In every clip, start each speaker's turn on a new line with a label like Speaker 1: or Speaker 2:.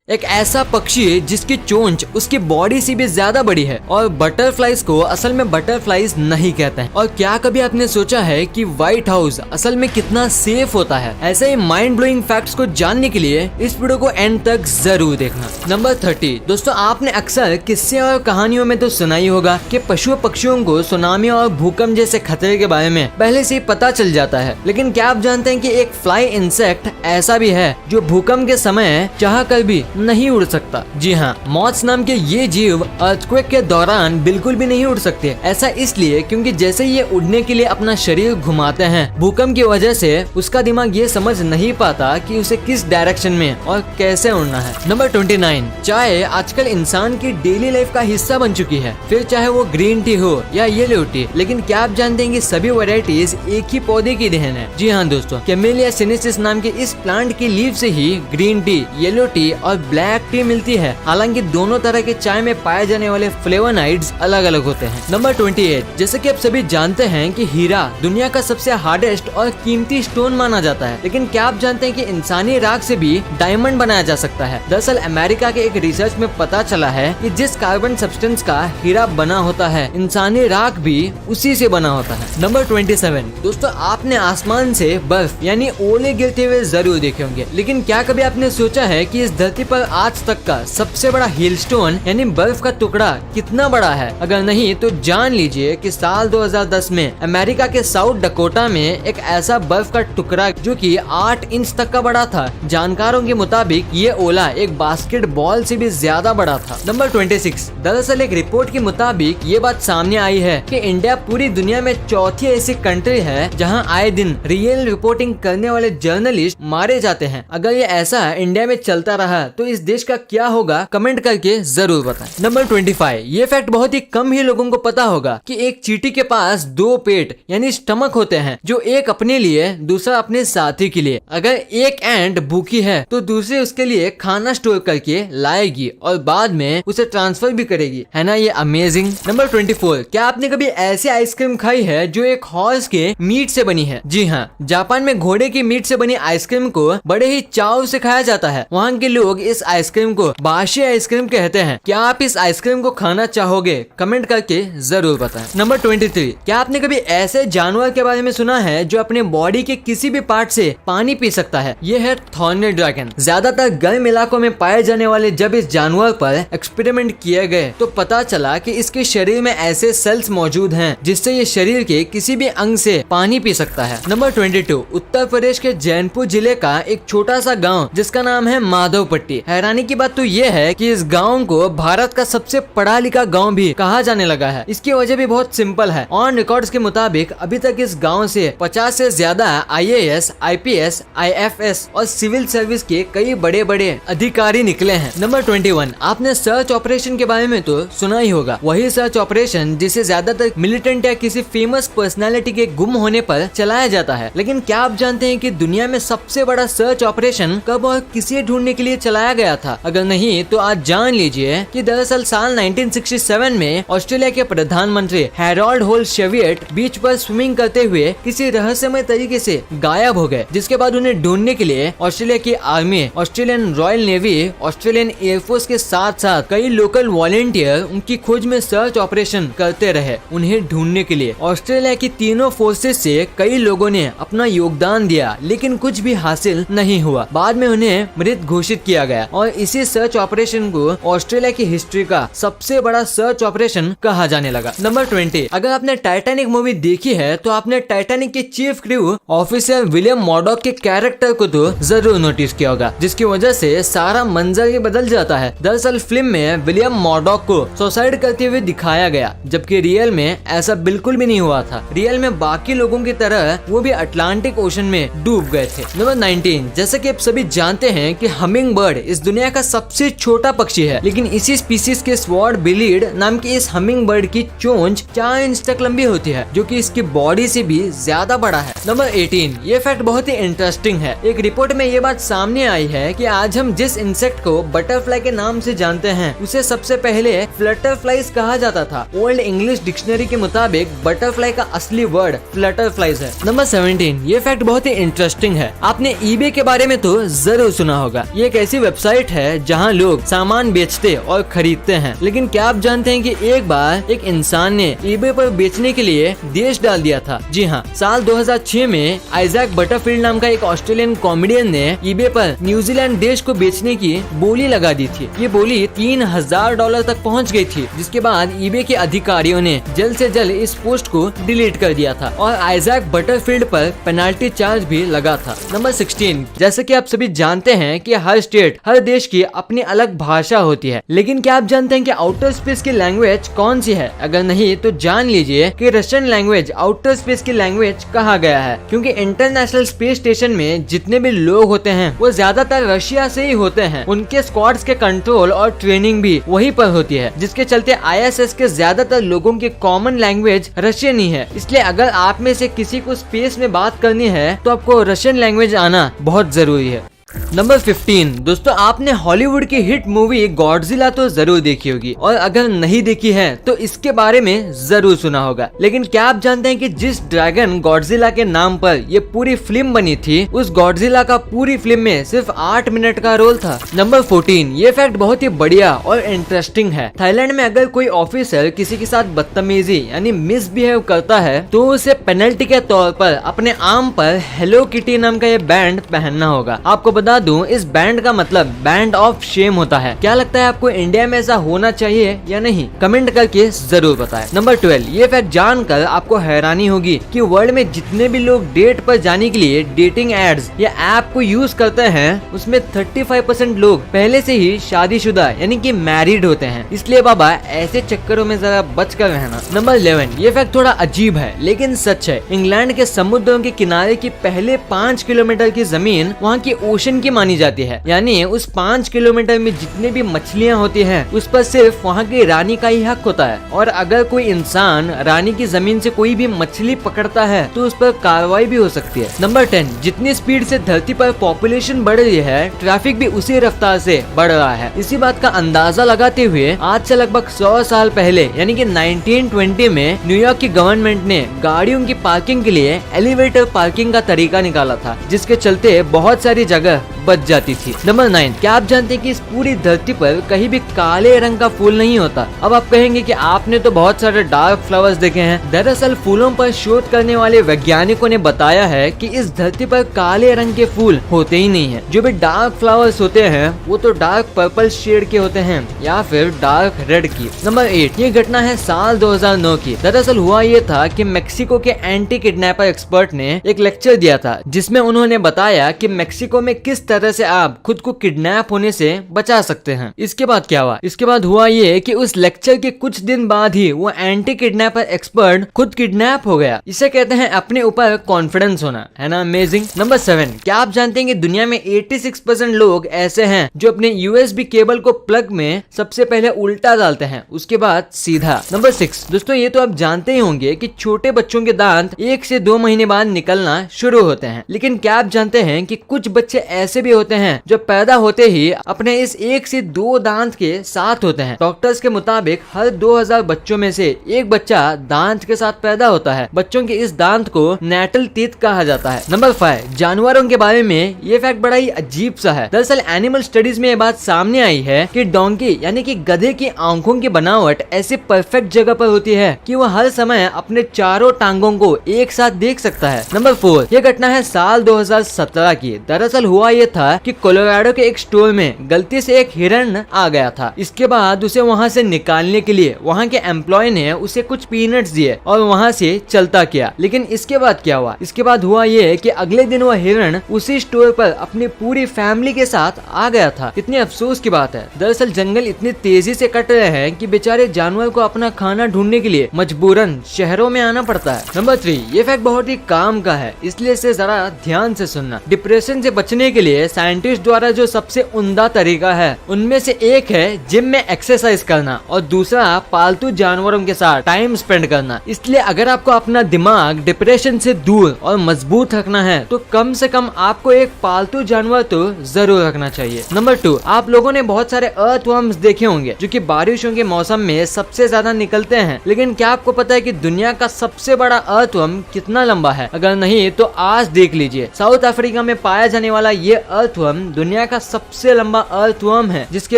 Speaker 1: एक ऐसा पक्षी है जिसकी चोंच उसकी बॉडी से भी ज्यादा बड़ी है और बटरफ्लाइज को असल में बटरफ्लाइज नहीं कहते हैं। और क्या कभी आपने सोचा है कि व्हाइट हाउस असल में कितना सेफ होता है? ऐसे ही माइंड ब्लोइंग फैक्ट्स को जानने के लिए इस वीडियो को एंड तक जरूर देखना। नंबर 30 दोस्तों, आपने अक्सर किस्से और कहानियों में तो सुना ही होगा कि पशु पक्षियों को सुनामी और भूकंप जैसे खतरे के बारे में पहले से ही पता चल जाता है। लेकिन क्या आप जानते हैं कि एक फ्लाई इंसेक्ट ऐसा भी है जो भूकंप के समय चाह कर भी नहीं उड़ सकता? जी हाँ, मॉथ्स नाम के ये जीव अर्थक्वेक के दौरान बिल्कुल भी नहीं उड़ सकते। ऐसा इसलिए क्योंकि जैसे ये उड़ने के लिए अपना शरीर घुमाते हैं, भूकंप की वजह से उसका दिमाग ये समझ नहीं पाता कि उसे किस डायरेक्शन में और कैसे उड़ना है। नंबर 29, चाय आजकल इंसान की डेली लाइफ का हिस्सा बन चुकी है, फिर चाहे वो ग्रीन टी हो या येलो टी। लेकिन क्या आप जानते हैं कि सभी वैरायटीज एक ही पौधे की देन है? जी हाँ दोस्तों, कैमेलिया सिनेसिस नाम के इस प्लांट की लीव से ही ग्रीन टी, येलो टी और ब्लैक टी मिलती है। हालांकि दोनों तरह के चाय में पाए जाने वाले फ्लेवोनाइड्स अलग अलग होते हैं। नंबर 28, जैसे कि आप सभी जानते हैं कि हीरा दुनिया का सबसे हार्डेस्ट और कीमती स्टोन माना जाता है। लेकिन क्या आप जानते हैं कि इंसानी राख से भी डायमंड बनाया जा सकता है? दरअसल अमेरिका के एक रिसर्च में पता चला है कि जिस कार्बन सब्सटेंस का हीरा बना होता है, इंसानी राख भी उसी से बना होता है। नंबर 27 दोस्तों, आपने आसमान से बर्फ यानी ओले गिरते हुए जरूर देखे होंगे। लेकिन क्या कभी आपने सोचा है कि इस धरती पर आज तक का सबसे बड़ा हिल स्टोन यानी बर्फ का टुकड़ा कितना बड़ा है? अगर नहीं तो जान लीजिए कि साल 2010 में अमेरिका के साउथ डकोटा में एक ऐसा बर्फ का टुकड़ा जो कि 8 इंच तक का बड़ा था। जानकारों के मुताबिक ये ओला एक बास्केटबॉल से भी ज्यादा बड़ा था। नंबर 26, दरअसल एक रिपोर्ट के मुताबिक ये बात सामने आई है कि इंडिया पूरी दुनिया में चौथी ऐसी कंट्री है जहां आए दिन रियल रिपोर्टिंग करने वाले जर्नलिस्ट मारे जाते हैं। अगर ये ऐसा इंडिया में चलता रहा तो इस देश का क्या होगा? कमेंट करके जरूर बताएं। नंबर 25, ये फैक्ट बहुत ही कम ही लोगों को पता होगा कि एक चींटी के पास 2 पेट यानी स्टमक होते हैं, जो एक अपने लिए दूसरा अपने साथी के लिए। अगर एक एंट भूखी है तो दूसरे उसके लिए खाना स्टोर करके लाएगी और बाद में उसे ट्रांसफर भी करेगी। है ना ये अमेजिंग? नंबर 24, क्या आपने कभी ऐसी आइसक्रीम खाई है जो एक हॉर्स के मीट से बनी है? जी हाँ, जापान में घोड़े की मीट से बनी आइसक्रीम को बड़े ही चाव से खाया जाता है। वहाँ के लोग इस आइसक्रीम को बाशी आइसक्रीम कहते हैं। क्या आप इस आइसक्रीम को खाना चाहोगे? कमेंट करके जरूर बताएं। नंबर 23, क्या आपने कभी ऐसे जानवर के बारे में सुना है जो अपने बॉडी के किसी भी पार्ट से पानी पी सकता है? ये है थॉर्नेट ड्रैगन। ज्यादातर गर्म इलाकों में पाए जाने वाले जब इस जानवर पर एक्सपेरिमेंट किए गए तो पता चला कि इसके शरीर में ऐसे सेल्स मौजूद हैं जिससे ये शरीर के किसी भी अंग से पानी पी सकता है। नंबर 22, उत्तर प्रदेश के जैनपुर जिले का एक छोटा सा गाँव जिसका नाम है माधवपट्टी। हैरानी की बात तो ये है कि इस गांव को भारत का सबसे पढ़ा लिखा गांव भी कहा जाने लगा है। इसकी वजह भी बहुत सिंपल है। ऑन रिकॉर्ड्स के मुताबिक अभी तक इस गांव से 50 से ज्यादा IAS, IPS, IFS और सिविल सर्विस के कई बड़े बड़े अधिकारी निकले हैं। नंबर 21, आपने सर्च ऑपरेशन के बारे में तो सुना ही होगा। वही सर्च ऑपरेशन जिसे ज्यादातर मिलिटेंट या किसी फेमस पर्सनालिटी के गुम होने पर चलाया जाता है। लेकिन क्या आप जानते हैं कि दुनिया में सबसे बड़ा सर्च ऑपरेशन कब और किसे ढूंढने के लिए चलाया गया था? अगर नहीं तो आज जान लीजिए कि दरअसल साल 1967 में ऑस्ट्रेलिया के प्रधानमंत्री हैरोल्ड होल शेवियट बीच पर स्विमिंग करते हुए किसी रहस्यमय तरीके से गायब हो गए, जिसके बाद उन्हें ढूंढने के लिए ऑस्ट्रेलिया की army, Australian royal navy, Australian air force के साथ साथ कई लोकल वॉलेंटियर उनकी खोज में सर्च ऑपरेशन करते रहे। उन्हें ढूंढने के लिए ऑस्ट्रेलिया की तीनों फोर्सेस से कई लोगों ने अपना योगदान दिया, लेकिन कुछ भी हासिल नहीं हुआ। बाद में उन्हें मृत घोषित किया गया और इसी सर्च ऑपरेशन को ऑस्ट्रेलिया की हिस्ट्री का सबसे बड़ा सर्च ऑपरेशन कहा जाने लगा। नंबर 20, अगर आपने टाइटैनिक मूवी देखी है तो आपने टाइटैनिक के चीफ क्रू ऑफिसर विलियम मॉडॉक के कैरेक्टर को तो जरूर नोटिस किया होगा, जिसकी वजह से सारा मंजर ही बदल जाता है। दरअसल फिल्म में विलियम मॉडॉक को सुसाइड करते हुए दिखाया गया, जबकि रियल में ऐसा बिल्कुल भी नहीं हुआ था। रियल में बाकी लोगों की तरह वो भी अटलांटिक ओशन में डूब गए थे। नंबर 19, जैसे कि आप सभी जानते हैं कि हमिंग बर्ड इस दुनिया का सबसे छोटा पक्षी है, लेकिन इसी स्पीसीज के स्वॉर्ड बिलीड नाम की इस हमिंग बर्ड की चोंच 4 इंच तक लंबी होती है, जो कि इसकी बॉडी से भी ज्यादा बड़ा है। नंबर 18, ये फैक्ट बहुत ही इंटरेस्टिंग है। एक रिपोर्ट में ये बात सामने आई है कि आज हम जिस इंसेक्ट को बटरफ्लाई के नाम से जानते हैं उसे सबसे पहले फ्लटरफ्लाइज कहा जाता था। ओल्ड इंग्लिश डिक्शनरी के मुताबिक बटरफ्लाई का असली वर्ड फ्लटरफ्लाइज है। नंबर 17, ये फैक्ट बहुत ही इंटरेस्टिंग है। आपने eBay के बारे में तो जरूर सुना होगा। ये एक ऐसी वेबसाइट है जहां लोग सामान बेचते और खरीदते हैं। लेकिन क्या आप जानते हैं कि एक बार एक इंसान ने ईबे पर बेचने के लिए देश डाल दिया था। जी हाँ, साल 2006 में आइजैक बटरफील्ड नाम का एक ऑस्ट्रेलियन कॉमेडियन ने ईबे पर न्यूजीलैंड देश को बेचने की बोली लगा दी थी। ये बोली $3000 तक पहुंच गई थी, जिसके बाद ईबे के अधिकारियों ने जल्द से जल्द इस पोस्ट को डिलीट कर दिया था और आइजैक बटरफील्ड पर पेनाल्टी चार्ज भी लगा था। नंबर 16, जैसे कि आप सभी जानते हैं कि हर स्टेट, हर देश की अपनी अलग भाषा होती है। लेकिन क्या आप जानते हैं कि आउटर स्पेस की लैंग्वेज कौन सी है? अगर नहीं तो जान लीजिए कि रशियन लैंग्वेज आउटर स्पेस की लैंग्वेज कहा गया है, क्योंकि इंटरनेशनल स्पेस स्टेशन में जितने भी लोग होते हैं वो ज्यादातर रशिया से ही होते हैं। उनके स्क्वाड्स के कंट्रोल और ट्रेनिंग भी वहीं पर होती है, जिसके चलते ISS के ज्यादातर लोगों की कॉमन लैंग्वेज रशियन ही है। इसलिए अगर आप में से किसी को स्पेस में बात करनी है तो आपको रशियन लैंग्वेज आना बहुत जरूरी है। नंबर 15, दोस्तों आपने हॉलीवुड की हिट मूवी गॉडजिला तो जरूर देखी होगी, और अगर नहीं देखी है तो इसके बारे में जरूर सुना होगा। लेकिन क्या आप जानते हैं कि जिस ड्रैगन गॉडजिला के नाम पर ये पूरी फिल्म बनी थी, उस गॉडजिला का पूरी फिल्म में सिर्फ 8 मिनट का रोल था। नंबर 14, ये फैक्ट बहुत ही बढ़िया और इंटरेस्टिंग है। थाईलैंड में अगर कोई ऑफिसर किसी के साथ बदतमीजी यानी मिसबिहेव करता है तो उसे पेनल्टी के तौर पर अपने आर्म पर हेलो किटी नाम का ये बैंड पहनना होगा। आपको बता दूं, इस बैंड का मतलब बैंड ऑफ शेम होता है। क्या लगता है आपको इंडिया में ऐसा होना चाहिए या नहीं? कमेंट करके जरूर बताएं। नंबर 12, ये फैक्ट जानकर आपको हैरानी होगी कि वर्ल्ड में जितने भी लोग डेट पर जाने के लिए डेटिंग एड्स या ऐप को यूज करते हैं, उसमें 35% लोग पहले से ही शादीशुदा यानी कि मैरिड होते हैं। इसलिए बाबा ऐसे चक्करों में जरा बच कर रहना। नंबर 11, ये फैक्ट थोड़ा अजीब है लेकिन सच है। इंग्लैंड के समुद्रों के किनारे की पहले 5 किलोमीटर की जमीन वहाँ की ओशन की मानी जाती है, यानी उस 5 किलोमीटर में जितने भी मछलियाँ होती हैं उस पर सिर्फ वहाँ की रानी का ही हक होता है। और अगर कोई इंसान रानी की जमीन से कोई भी मछली पकड़ता है तो उस पर कार्रवाई भी हो सकती है। नंबर 10, जितनी स्पीड से धरती पर पॉपुलेशन बढ़ रही है, ट्रैफिक भी उसी रफ्तार से बढ़ रहा है। इसी बात का अंदाजा लगाते हुए आज से लगभग 100 साल पहले यानी कि 1920 में न्यूयॉर्क की गवर्नमेंट ने गाड़ियों की पार्किंग के लिए एलिवेटर पार्किंग का तरीका निकाला था, जिसके चलते बहुत सारी जगह बच जाती थी। नंबर 9, क्या आप जानते हैं कि इस पूरी धरती पर कहीं भी काले रंग का फूल नहीं होता? अब आप कहेंगे कि आपने तो बहुत सारे डार्क फ्लावर्स देखे हैं। दरअसल फूलों पर शोध करने वाले वैज्ञानिकों ने बताया है कि इस धरती पर काले रंग के फूल होते ही नहीं है। जो भी डार्क फ्लावर्स होते हैं वो तो डार्क पर्पल शेड के होते हैं या फिर डार्क रेड की। नंबर 8, ये घटना है साल 2009 की। दरअसल हुआ ये था कि मेक्सिको के एंटी किडनैपर एक्सपर्ट ने एक लेक्चर दिया था, जिसमें उन्होंने बताया कि मेक्सिको में किस तरह से आप खुद को किडनैप होने से बचा सकते हैं। इसके बाद क्या हुआ? इसके बाद हुआ ये कि उस लेक्चर के कुछ दिन बाद ही वो एंटी किडनैपर एक्सपर्ट खुद किडनैप हो गया। इसे कहते हैं अपने ऊपर कॉन्फिडेंस होना, है ना अमेजिंग। नंबर 7, क्या आप जानते हैं कि दुनिया में 86% लोग ऐसे हैं जो अपने USB केबल को प्लग में सबसे पहले उल्टा डालते हैं, उसके बाद सीधा। नंबर 6, दोस्तों ये तो आप जानते ही होंगे कि छोटे बच्चों के दांत 1 से 2 महीने बाद निकलना शुरू होते हैं। लेकिन क्या आप जानते हैं कि कुछ बच्चे ऐसे भी होते हैं जो पैदा होते ही अपने इस 1 से 2 दांत के साथ होते हैं। डॉक्टर्स के मुताबिक हर 2000 बच्चों में से एक बच्चा दांत के साथ पैदा होता है। बच्चों के इस दांत को नेटल टीथ कहा जाता है। नंबर 5, जानवरों के बारे में ये फैक्ट बड़ा ही अजीब सा है। दरअसल एनिमल स्टडीज में ये बात सामने आई है कि डोंकी यानी कि गधे की आंखों की बनावट ऐसे परफेक्ट जगह पर होती है कि वह हर समय अपने चारों टांगों को एक साथ देख सकता है। नंबर 4, ये घटना है साल 2017 की। दरअसल हुआ ये था कि कोलोराडो के एक स्टोर में गलती से एक हिरन आ गया था। इसके बाद उसे वहाँ से निकालने के लिए वहाँ के एम्प्लॉय ने उसे कुछ पीनट्स दिए और वहाँ से चलता किया। लेकिन इसके बाद क्या हुआ? इसके बाद हुआ ये कि अगले दिन वह हिरन उसी स्टोर पर अपनी पूरी फैमिली के साथ आ गया था। कितनी अफसोस की बात है। दरअसल जंगल इतनी तेजी से कट रहे हैं कि बेचारे जानवर को अपना खाना ढूंढने के लिए मजबूरन शहरों में आना पड़ता है। नंबर 3, ये फैक्ट बहुत ही काम का है, इसलिए इसे जरा ध्यान से सुनना। डिप्रेशन से बचने के लिए साइंटिस्ट द्वारा जो सबसे उम्दा तरीका है उनमें से एक है जिम में एक्सरसाइज करना और दूसरा पालतू जानवरों के साथ टाइम स्पेंड करना। इसलिए अगर आपको अपना दिमाग डिप्रेशन से दूर और मजबूत रखना है तो कम से कम आपको एक पालतू जानवर तो जरूर रखना चाहिए। नंबर 2, आप लोगों ने बहुत सारे अर्थवर्म्स देखे होंगे जो कि बारिशों के मौसम में सबसे ज्यादा निकलते हैं। लेकिन क्या आपको पता है कि दुनिया का सबसे बड़ा अर्थवर्म कितना लंबा है? अगर नहीं तो आज देख लीजिए। साउथ अफ्रीका में पाया जाने वाला ये अर्थवर्म दुनिया का सबसे लंबा अर्थवर्म है, जिसकी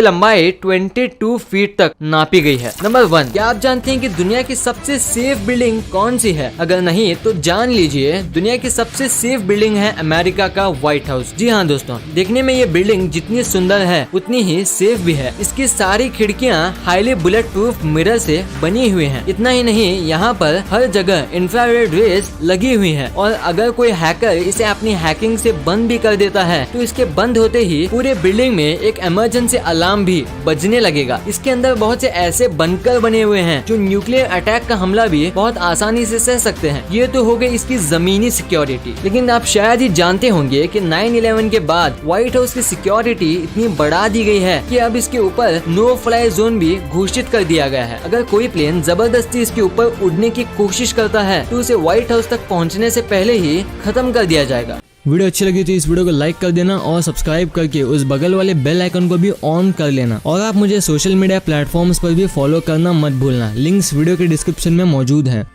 Speaker 1: लंबाई 22 फीट तक नापी गई है। नंबर 1, क्या आप जानते हैं कि दुनिया की सबसे सेफ बिल्डिंग कौन सी है? अगर नहीं तो जान लीजिए, दुनिया की सबसे सेफ बिल्डिंग है अमेरिका का व्हाइट हाउस। जी हाँ दोस्तों, देखने में ये बिल्डिंग जितनी सुंदर है उतनी ही सेफ भी है। इसकी सारी खिड़कियाँ हाईली बुलेट प्रूफ मिरर से बनी हुई हैं। इतना ही नहीं, यहाँ पर हर जगह इंफ्रारेड रेस लगी हुई है, और अगर कोई हैकर इसे अपनी हैकिंग से बंद भी कर देता है तो इसके बंद होते ही पूरे बिल्डिंग में एक इमरजेंसी अलार्म भी बजने लगेगा। इसके अंदर बहुत से ऐसे बंकर बने हुए हैं जो न्यूक्लियर अटैक का हमला भी बहुत आसानी से सह सकते हैं। ये तो हो गई इसकी जमीनी सिक्योरिटी, लेकिन आप शायद ही जानते होंगे कि 9/11 के बाद व्हाइट हाउस की सिक्योरिटी इतनी बढ़ा दी गई है कि अब इसके ऊपर नो फ्लाई जोन भी घोषित कर दिया गया है। अगर कोई प्लेन जबरदस्ती इसके ऊपर उड़ने की कोशिश करता है तो उसे व्हाइट हाउस तक पहुंचने से पहले ही खत्म कर दिया जाएगा। वीडियो अच्छी लगी तो इस वीडियो को लाइक कर देना और सब्सक्राइब करके उस बगल वाले बेल आइकन को भी ऑन कर लेना। और आप मुझे सोशल मीडिया प्लेटफॉर्म्स पर भी फॉलो करना मत भूलना। लिंक्स वीडियो के डिस्क्रिप्शन में मौजूद हैं।